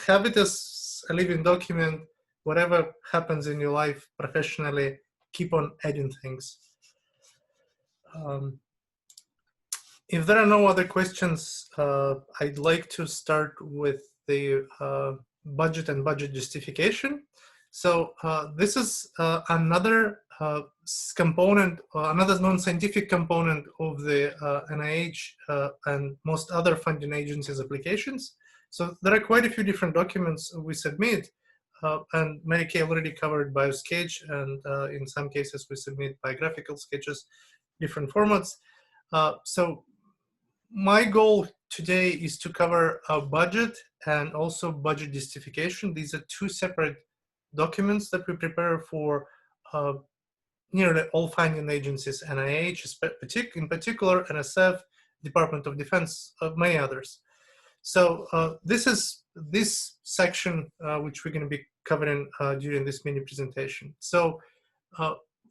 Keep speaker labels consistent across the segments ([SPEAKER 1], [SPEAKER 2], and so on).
[SPEAKER 1] have it as a living document. Whatever happens in your life professionally, keep on adding things. If there are no other questions, I'd like to start with the budget and budget justification. So this is another component, another non-scientific component of the NIH and most other funding agencies' applications. So there are quite a few different documents we submit, and Mary-Kay already covered BioSketch, and in some cases we submit biographical sketches, different formats. So my goal today is to cover a budget and also budget justification. These are two separate documents that we prepare for nearly all funding agencies, NIH in particular, NSF, Department of Defense, many others. So this section, which we're going to be covering during this mini presentation. So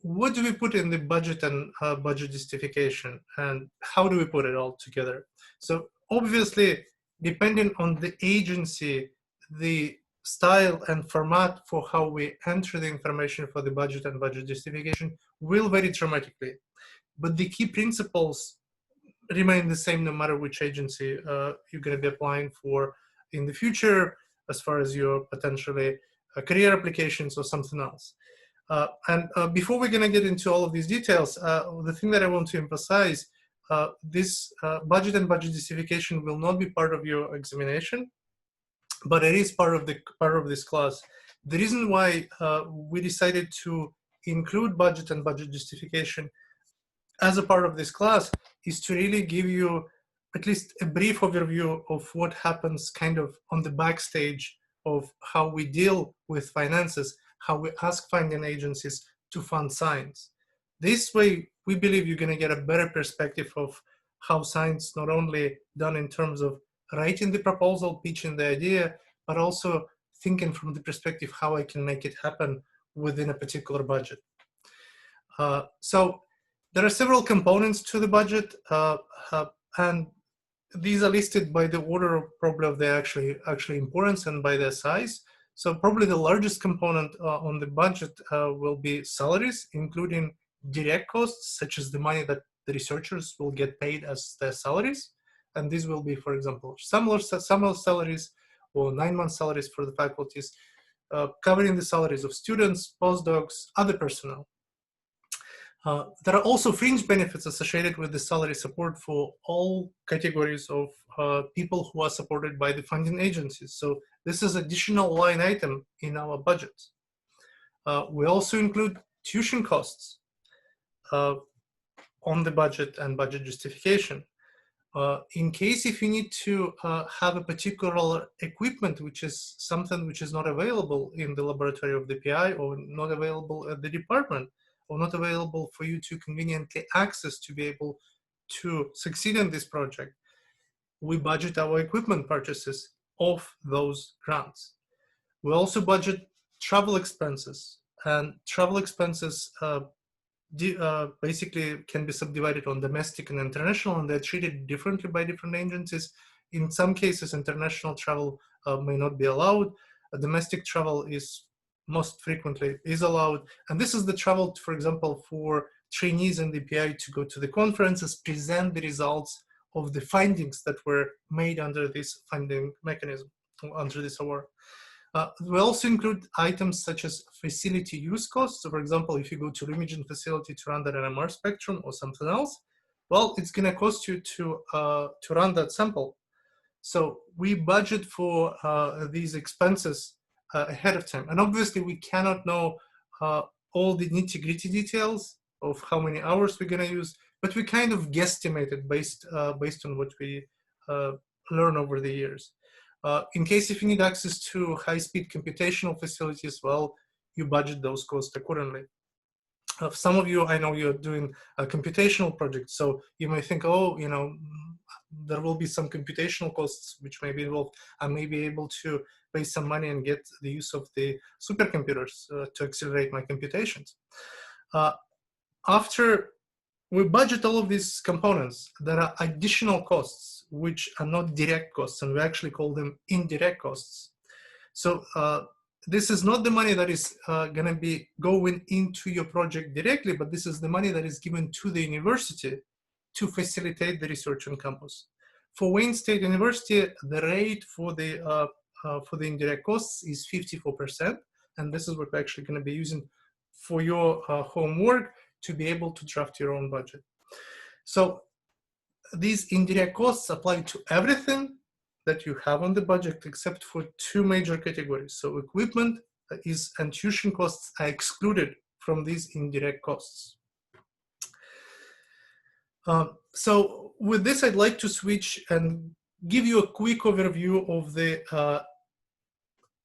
[SPEAKER 1] what do we put in the budget and budget justification, and how do we put it all together? So obviously, depending on the agency, the style and format for how we enter the information for the budget and budget justification will vary dramatically. But the key principles remain the same no matter which agency you're going to be applying for in the future, as far as your potentially career applications or something else. Before we're going to get into all of these details, the thing that I want to emphasize, this budget and budget justification will not be part of your examination, but it is part of this class. The reason why we decided to include budget and budget justification as a part of this class is to really give you at least a brief overview of what happens kind of on the backstage of how we deal with finances, how we ask funding agencies to fund science. This way, we believe you're going to get a better perspective of how science not only done in terms of writing the proposal, pitching the idea, but also thinking from the perspective how I can make it happen within a particular budget. So there are several components to the budget, and these are listed by the order of probably of their actually importance and by their size. So probably the largest component on the budget will be salaries, including direct costs, such as the money that the researchers will get paid as their salaries. And these will be, for example, summer salaries or 9-month salaries for the faculties, covering the salaries of students, postdocs, other personnel. There are also fringe benefits associated with the salary support for all categories of people who are supported by the funding agencies. So this is additional line item in our budget. We also include tuition costs on the budget and budget justification. In case if you need to have a particular equipment, which is something which is not available in the laboratory of the PI or not available at the department, or not available for you to conveniently access to be able to succeed in this project, we budget our equipment purchases of those grants. We also budget travel expenses, and travel expenses basically can be subdivided on domestic and international, and they're treated differently by different agencies. In some cases, international travel may not be allowed. Domestic travel is most frequently is allowed. And this is the travel, for example, for trainees in the PI to go to the conferences, present the results of the findings that were made under this funding mechanism, under this award. We also include items such as facility use costs. So for example, if you go to imaging facility to run that NMR spectrum or something else, well, it's gonna cost you to run that sample. So we budget for these expenses ahead of time. And obviously we cannot know all the nitty-gritty details of how many hours we're gonna use, but we kind of guesstimated based on what we learn over the years. In case if you need access to high-speed computational facilities, well, you budget those costs accordingly. Some of you, I know you're doing a computational project, so you may think, oh, you know, there will be some computational costs which may be involved. I may be able to pay some money and get the use of the supercomputers to accelerate my computations. After we budget all of these components, there are additional costs which are not direct costs, and we actually call them indirect costs. So this is not the money that is going to be going into your project directly, but this is the money that is given to the university to facilitate the research on campus. For Wayne State University, the rate for the indirect costs is 54%, and this is what we're actually going to be using for your homework to be able to draft your own budget. So these indirect costs apply to everything that you have on the budget except for two major categories. So equipment and tuition costs are excluded from these indirect costs. So with this, I'd like to switch and give you a quick overview of the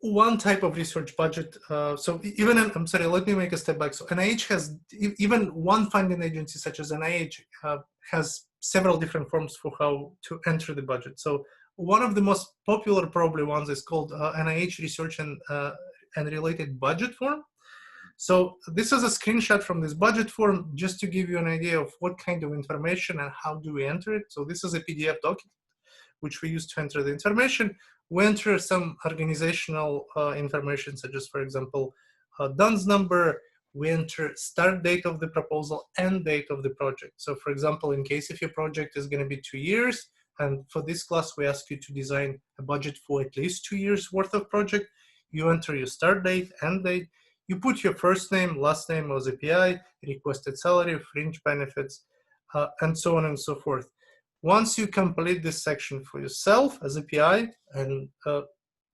[SPEAKER 1] one type of research budget. So even, I'm sorry, let me make a step back. So NIH has, even one funding agency such as NIH has several different forms for how to enter the budget. So one of the most popular probably ones is called NIH Research and Related Budget Form. So this is a screenshot from this budget form just to give you an idea of what kind of information and how do we enter it. So this is a PDF document which we use to enter the information. We enter some organizational information, such as, for example, DUNS number. We enter start date of the proposal, end date of the project. So for example, in case if your project is going to be 2 years, and for this class, we ask you to design a budget for at least 2 years worth of project, you enter your start date, end date, you put your first name, last name as API, requested salary, fringe benefits, and so on and so forth. Once you complete this section for yourself as a PI, and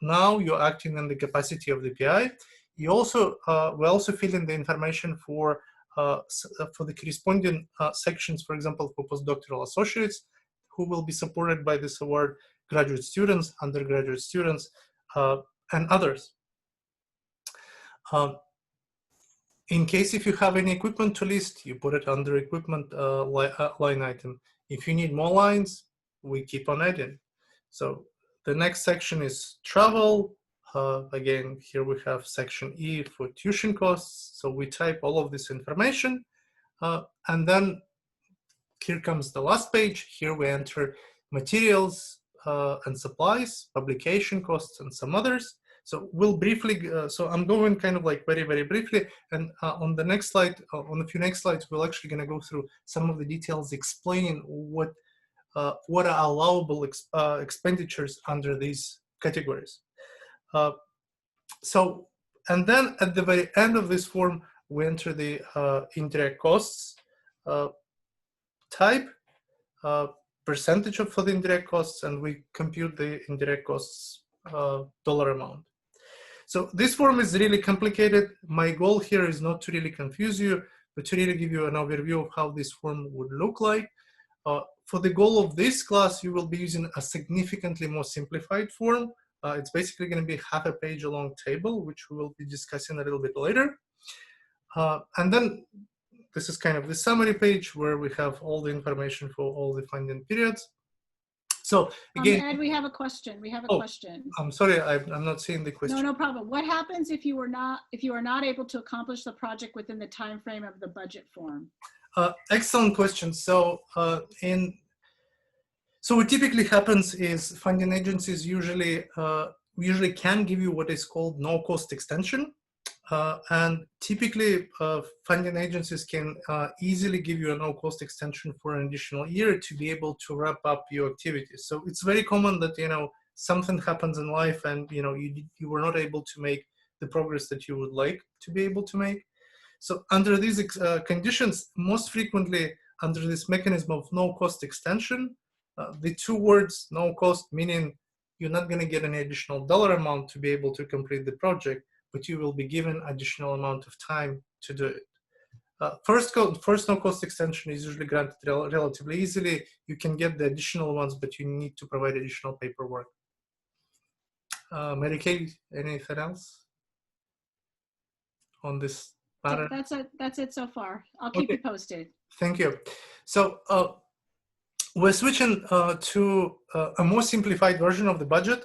[SPEAKER 1] now you're acting in the capacity of the PI, you also we also fill in the information for the corresponding sections, for example, for postdoctoral associates, who will be supported by this award, graduate students, undergraduate students, and others. In case if you have any equipment to list, you put it under equipment line item. If you need more lines, we keep on adding. So the next section is travel. Again, here we have section E for tuition costs. So we type all of this information. And then here comes the last page. Here we enter materials and supplies, publication costs, and some others. So we'll briefly, so I'm going kind of like very, very briefly, and on the next slide, on a few next slides, we're actually going to go through some of the details explaining what are allowable expenditures under these categories. So, and then at the very end of this form, we enter the indirect costs type, percentage for the indirect costs, and we compute the indirect costs dollar amount. So this form is really complicated. My goal here is not to really confuse you, but to really give you an overview of how this form would look like. For the goal of this class, you will be using a significantly more simplified form. It's basically going to be half a page long table, which we will be discussing a little bit later. And then this is kind of the summary page where we have all the information for all the funding periods. So again,
[SPEAKER 2] Ed, we have a question. We have a question.
[SPEAKER 1] I'm sorry, I'm not seeing the question.
[SPEAKER 2] No problem. What happens if you are not able to accomplish the project within the time frame of the budget form?
[SPEAKER 1] Excellent question. So so what typically happens is funding agencies usually can give you what is called NoCost Extension. And typically, funding agencies can easily give you a no-cost extension for an additional year to be able to wrap up your activities. So it's very common that something happens in life and you were not able to make the progress that you would like to be able to make. So under these conditions, most frequently under this mechanism of no-cost extension, the two words no cost meaning you're not going to get any additional dollar amount to be able to complete the project, but you will be given additional amount of time to do it. First no-cost extension is usually granted relatively easily. You can get the additional ones, but you need to provide additional paperwork. Mary Kay, anything else on this matter?
[SPEAKER 2] That's it so far. I'll keep you posted.
[SPEAKER 1] Thank you. So we're switching to a more simplified version of the budget.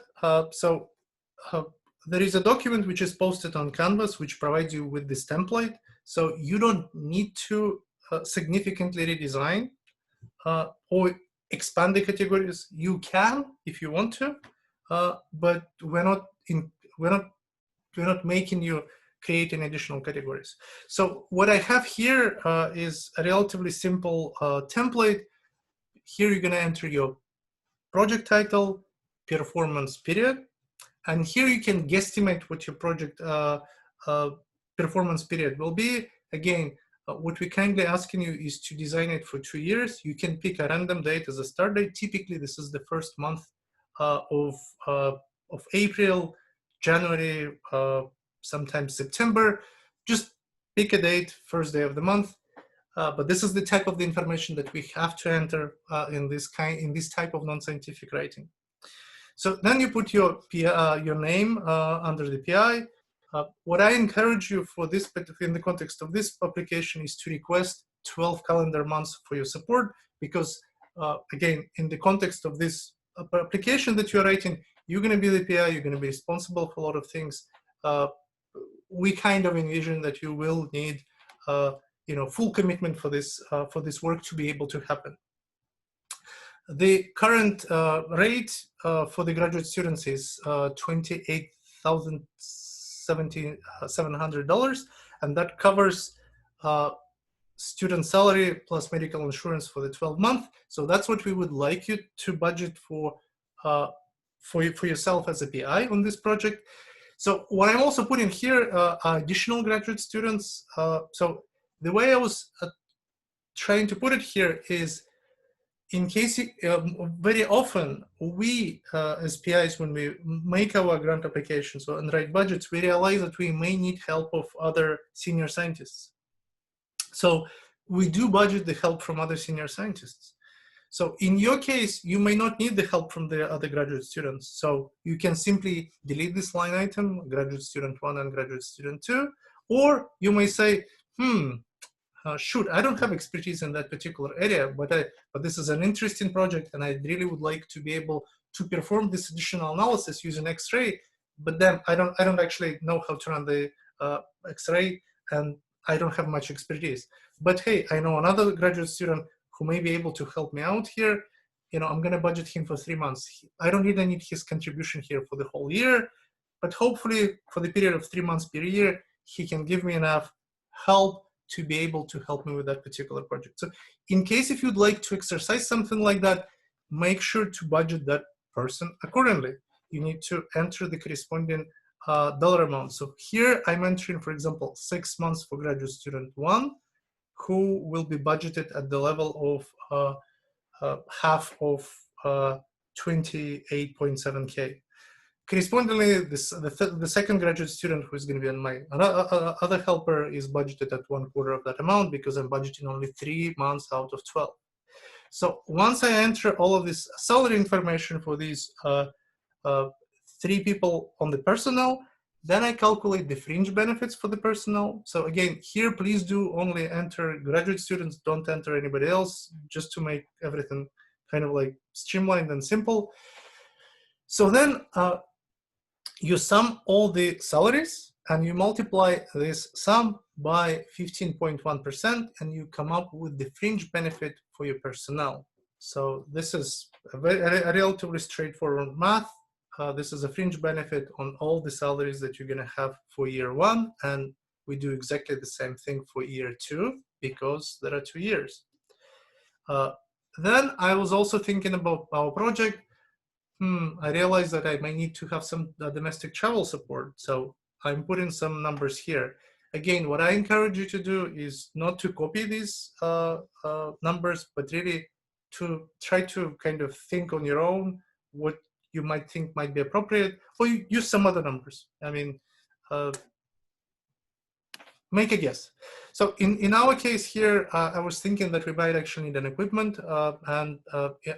[SPEAKER 1] There is a document which is posted on Canvas which provides you with this template. So you don't need to significantly redesign or expand the categories. You can if you want to, but we're we're not making you create any additional categories. So what I have here is a relatively simple template. Here you're going to enter your project title, performance period, and here you can guesstimate what your project performance period will be. Again, what we kindly asking you is to design it for 2 years. You can pick a random date as a start date. Typically, this is the first month of April, January, sometimes September. Just pick a date, first day of the month. But this is the type of the information that we have to enter in this type of non-scientific writing. So then you put your name under the PI. What I encourage you for this, in the context of this application, is to request 12 calendar months for your support, because again, in the context of this application that you're writing, you're going to be the PI, you're going to be responsible for a lot of things. We kind of envision that you will need full commitment for this work to be able to happen. The current rate for the graduate students is $28,700, and that covers student salary plus medical insurance for the 12 month. So that's what we would like you to budget for yourself as a PI on this project. So what I'm also putting here are additional graduate students. So the way I was trying to put it here is, in case very often we as PIs, when we make our grant applications and write budgets, we realize that we may need help of other senior scientists. So we do budget the help from other senior scientists. So in your case, you may not need the help from the other graduate students. So you can simply delete this line item, graduate student 1 and graduate student 2, or you may say, shoot, I don't have expertise in that particular area, but this is an interesting project, and I really would like to be able to perform this additional analysis using X-ray. But then I don't actually know how to run the X-ray, and I don't have much expertise. But hey, I know another graduate student who may be able to help me out here. I'm going to budget him for 3 months. I don't really need his contribution here for the whole year, but hopefully for the period of 3 months per year, he can give me enough help to be able to help me with that particular project. So in case if you'd like to exercise something like that, make sure to budget that person accordingly. You need to enter the corresponding dollar amount. So here I'm entering, for example, 6 months for graduate student 1, who will be budgeted at the level of half of 28.7K. Correspondingly, the second graduate student who is going to be on my other helper is budgeted at 1/4 of that amount, because I'm budgeting only 3 months out of 12. So once I enter all of this salary information for these 3 people on the personnel, then I calculate the fringe benefits for the personnel. So again, here, please do only enter graduate students, don't enter anybody else, just to make everything kind of like streamlined and simple. So then you sum all the salaries and you multiply this sum by 15.1%, and you come up with the fringe benefit for your personnel. So this is a relatively straightforward math. This is a fringe benefit on all the salaries that you're going to have for year 1, and we do exactly the same thing for year 2, because there are 2 years. Then I was also thinking about our project. I realized that I might need to have some domestic travel support. So I'm putting some numbers here. Again, what I encourage you to do is not to copy these numbers, but really to try to kind of think on your own what you might think might be appropriate, or you use some other numbers. I mean, make a guess. So in our case here, I was thinking that we might actually need an equipment, and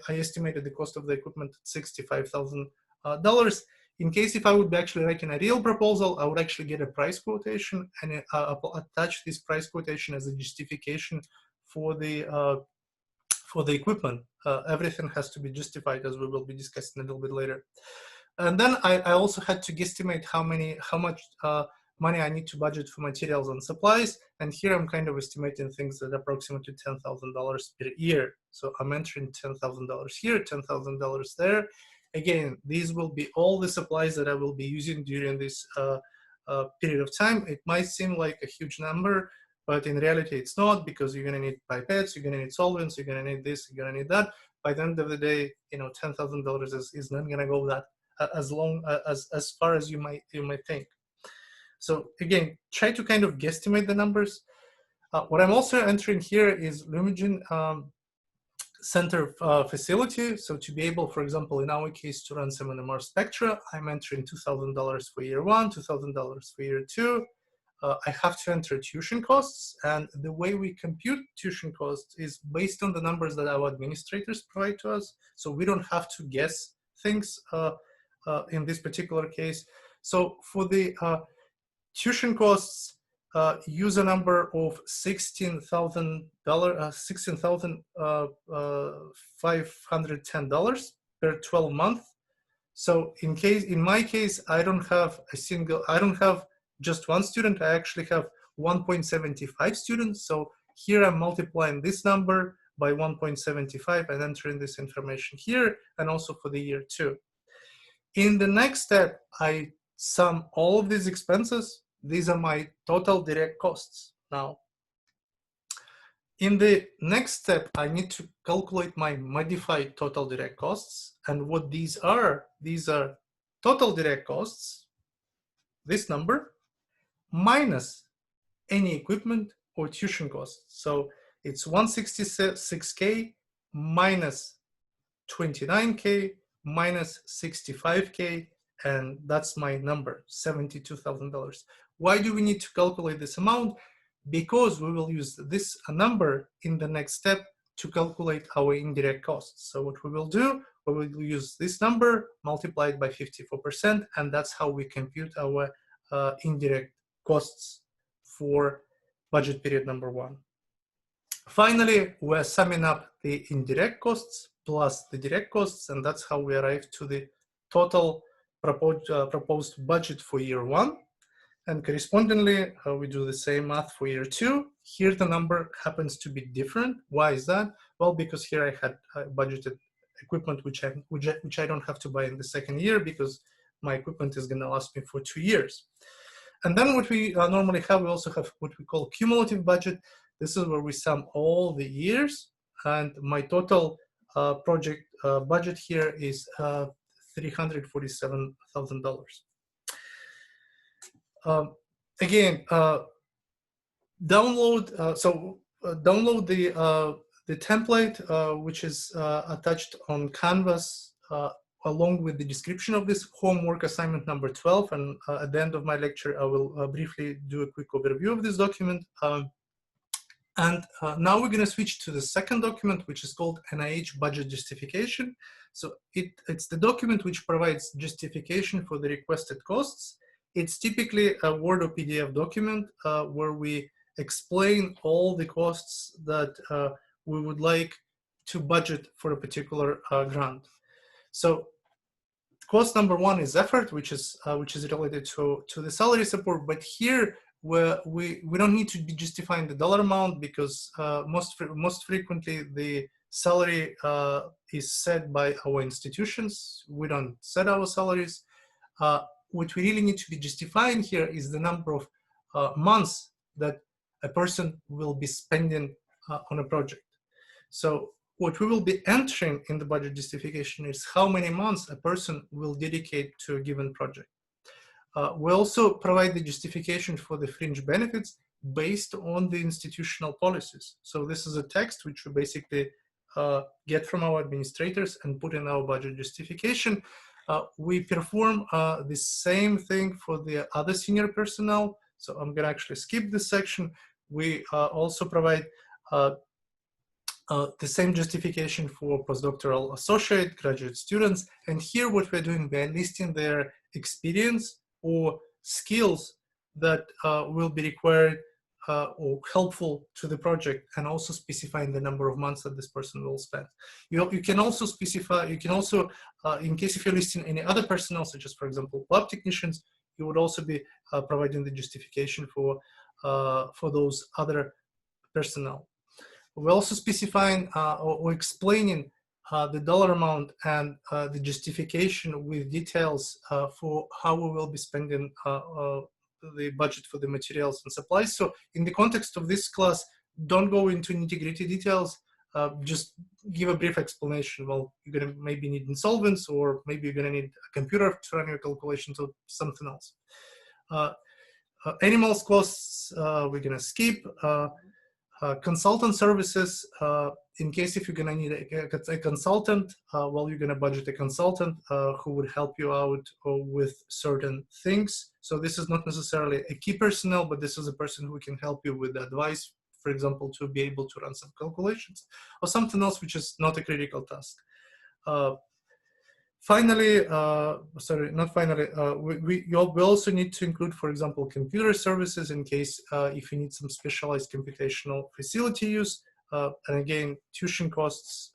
[SPEAKER 1] I estimated the cost of the equipment at $65,000. In case if I would be actually writing a real proposal, I would actually get a price quotation and attach this price quotation as a justification for the equipment. Everything has to be justified, as we will be discussing a little bit later. And then I also had to guesstimate how much money I need to budget for materials and supplies. And here I'm kind of estimating things at approximately $10,000 per year. So I'm entering $10,000 here, $10,000 there. Again, these will be all the supplies that I will be using during this period of time. It might seem like a huge number, but in reality it's not, because you're going to need pipettes, you're going to need solvents, you're going to need this, you're going to need that. By the end of the day, you know, $10,000 is not going to go that as far as you might think. So again, try to kind of guesstimate the numbers. What I'm also entering here is Lumigen center facility. So to be able, for example, in our case, to run some NMR spectra, I'm entering $2,000 for year one, $2,000 for year two. I have to enter tuition costs, and the way we compute tuition costs is based on the numbers that our administrators provide to us. So we don't have to guess things in this particular case. So for the tuition costs, use a number of $16,510 per 12 month. So in my case, I don't have just one student. I actually have 1.75 students. So here I'm multiplying this number by 1.75 and entering this information here, and also for the year two. In the next step, I sum all of these expenses. These are my total direct costs. Now, in the next step, I need to calculate my modified total direct costs. And what these are total direct costs, this number, minus any equipment or tuition costs. So it's 166K minus 29K minus 65K, and that's my number, $72,000. Why do we need to calculate this amount? Because we will use this number in the next step to calculate our indirect costs. So what we will do, we will use this number multiplied by 54%, and that's how we compute our indirect costs for budget period number one. Finally, we're summing up the indirect costs plus the direct costs, and that's how we arrive to the total proposed budget for year one. And correspondingly, we do the same math for year two. Here the number happens to be different. Why is that? Well, because here I had budgeted equipment which I don't have to buy in the second year, because my equipment is going to last me for 2 years. And then what we normally have, we also have what we call cumulative budget. This is where we sum all the years, and my total project budget here is $347,000. Again, download the template which is attached on Canvas along with the description of this homework assignment number 12. And at the end of my lecture, I will briefly do a quick overview of this document. Now we're going to switch to the second document, which is called NIH Budget Justification. So it's the document which provides justification for the requested costs. It's typically a Word or PDF document where we explain all the costs that we would like to budget for a particular grant. So cost number one is effort, which is related to the salary support. But here we don't need to be justifying the dollar amount, because most frequently the salary is set by our institutions. We don't set our salaries. What we really need to be justifying here is the number of months that a person will be spending on a project. So what we will be entering in the budget justification is how many months a person will dedicate to a given project. We also provide the justification for the fringe benefits based on the institutional policies. So this is a text which we basically get from our administrators and put in our budget justification. We perform the same thing for the other senior personnel. So I'm going to actually skip this section. We also provide the same justification for postdoctoral associate, graduate students. And here what we're doing, we're listing their experience or skills that will be required or helpful to the project, and also specifying the number of months that this person will spend. You can also specify, in case if you're listing any other personnel, such as, for example, lab technicians, you would also be providing the justification for those other personnel. We're also specifying or explaining the dollar amount and the justification with details for how we will be spending the budget for the materials and supplies. So in the context of this class, don't go into nitty-gritty details. Just give a brief explanation. Well, you're going to maybe need insolvents, or maybe you're going to need a computer to run your calculations, or something else. Animals costs, we're going to skip. Consultant services, in case if you're going to need a consultant, well, you're going to budget a consultant who would help you out with certain things. So this is not necessarily a key personnel, but this is a person who can help you with advice, for example, to be able to run some calculations or something else which is not a critical task. Finally, sorry, not finally, we also need to include, for example, computer services in case if you need some specialized computational facility use. And again, tuition costs,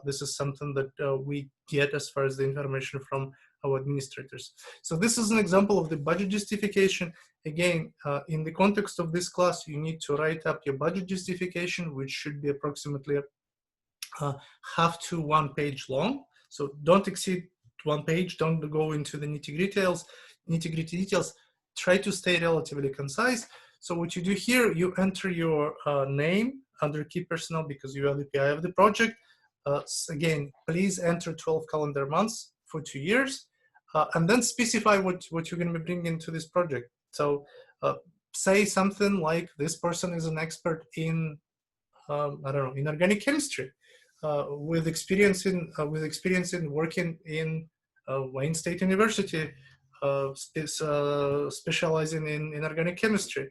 [SPEAKER 1] this is something that we get as far as the information from our administrators. So this is an example of the budget justification. Again, in the context of this class, you need to write up your budget justification, which should be approximately half to 1 page long. So don't exceed 1 page, don't go into the nitty-gritty details, try to stay relatively concise. So what you do here, you enter your name under key personnel because you are the PI of the project. Again, please enter 12 calendar months for 2 years, and then specify what you're going to be bringing to this project. So say something like, this person is an expert in, I don't know, in organic chemistry, with experience in working in Wayne State University, specializing in organic chemistry.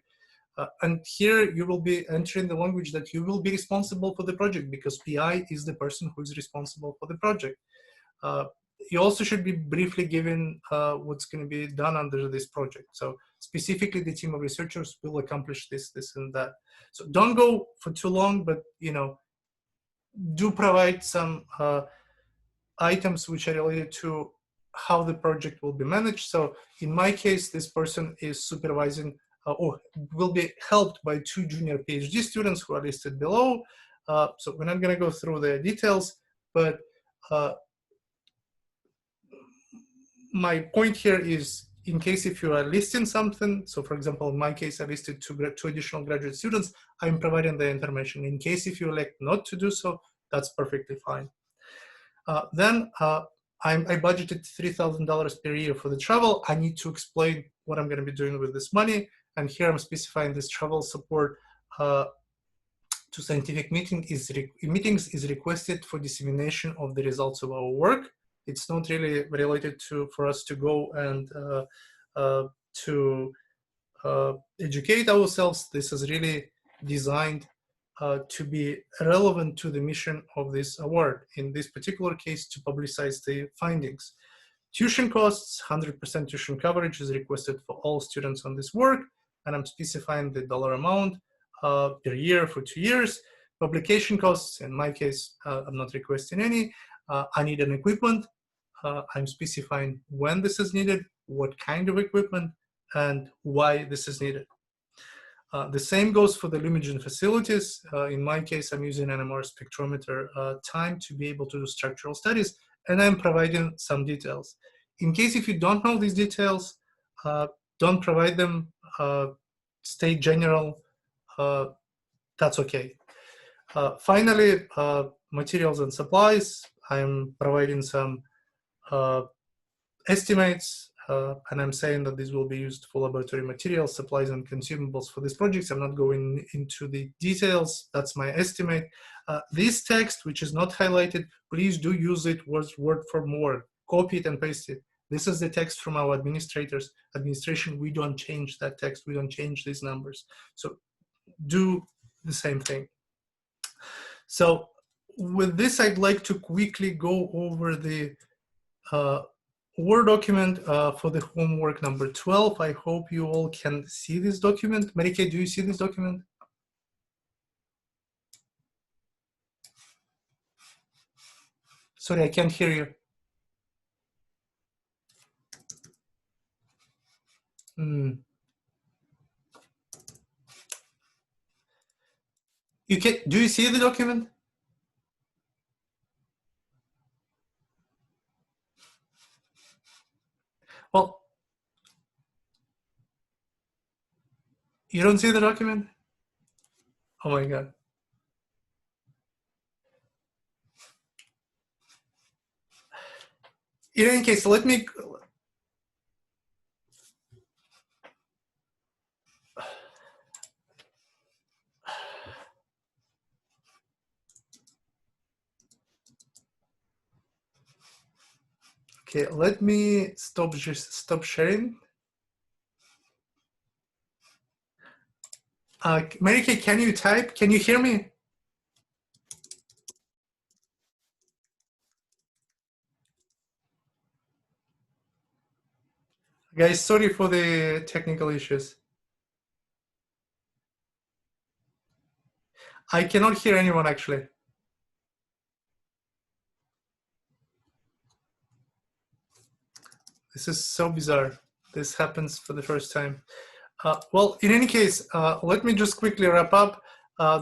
[SPEAKER 1] And here you will be entering the language that you will be responsible for the project, because PI is the person who is responsible for the project. You also should be briefly given what's going to be done under this project. So specifically, the team of researchers will accomplish this, and that. So don't go for too long, but do provide some items which are related to how the project will be managed. So in my case, this person is supervising or will be helped by 2 junior PhD students who are listed below. So we're not going to go through the details, but my point here is, in case if you are listing something, so for example, in my case, I listed 2 additional graduate students, I'm providing the information. In case if you elect not to do so, that's perfectly fine. Then I budgeted $3,000 per year for the travel. I need to explain what I'm going to be doing with this money. And here I'm specifying this travel support to scientific meetings is requested for dissemination of the results of our work. It's not really related for us to go and to educate ourselves. This is really designed to be relevant to the mission of this award. In this particular case, to publicize the findings. Tuition costs, 100% tuition coverage is requested for all students on this work, and I'm specifying the dollar amount per year for 2 years. Publication costs, in my case, I'm not requesting any. I need an equipment. I'm specifying when this is needed, what kind of equipment, and why this is needed. The same goes for the Lumigen facilities. In my case, I'm using NMR spectrometer time to be able to do structural studies, and I'm providing some details. In case if you don't know these details, don't provide them, stay general, that's okay. Finally, materials and supplies. I'm providing some estimates, and I'm saying that these will be used for laboratory materials, supplies, and consumables for these projects. I'm not going into the details. That's my estimate. This text, which is not highlighted, please do use it word for word. Copy it and paste it. This is the text from our administration. We don't change that text. We don't change these numbers. So do the same thing. So with this, I'd like to quickly go over the Word document for the homework number 12. I hope you all can see this document. Marike, do you see this document? Sorry, I can't hear you. Do you see the document? You don't see the document? Oh my God. In any case, let me. Okay, let me stop sharing. Mary Kay, can you type? Can you hear me? Guys, sorry for the technical issues. I cannot hear anyone actually. This is so bizarre. This happens for the first time. Well, in any case, let me just quickly wrap up.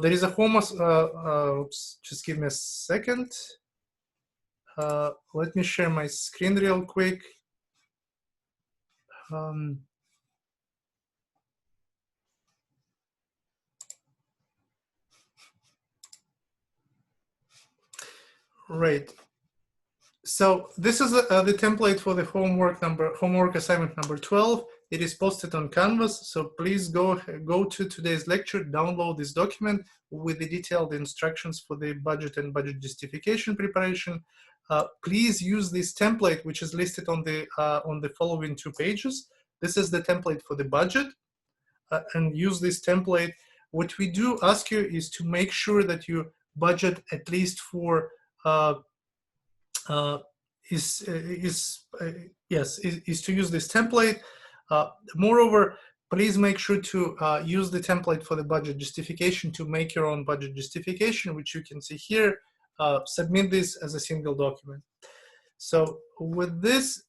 [SPEAKER 1] There is a oops, just give me a second. Let me share my screen real quick. Right. So this is the template for the homework assignment number 12. It is posted on Canvas. So please go to today's lecture, download this document with the detailed instructions for the budget and budget justification preparation. Please use this template, which is listed on the following 2 pages. This is the template for the budget, and use this template. What we do ask you is to make sure that you budget at least for is to use this template. Moreover, please make sure to use the template for the budget justification to make your own budget justification, which you can see here. Submit this as a single document. So with this,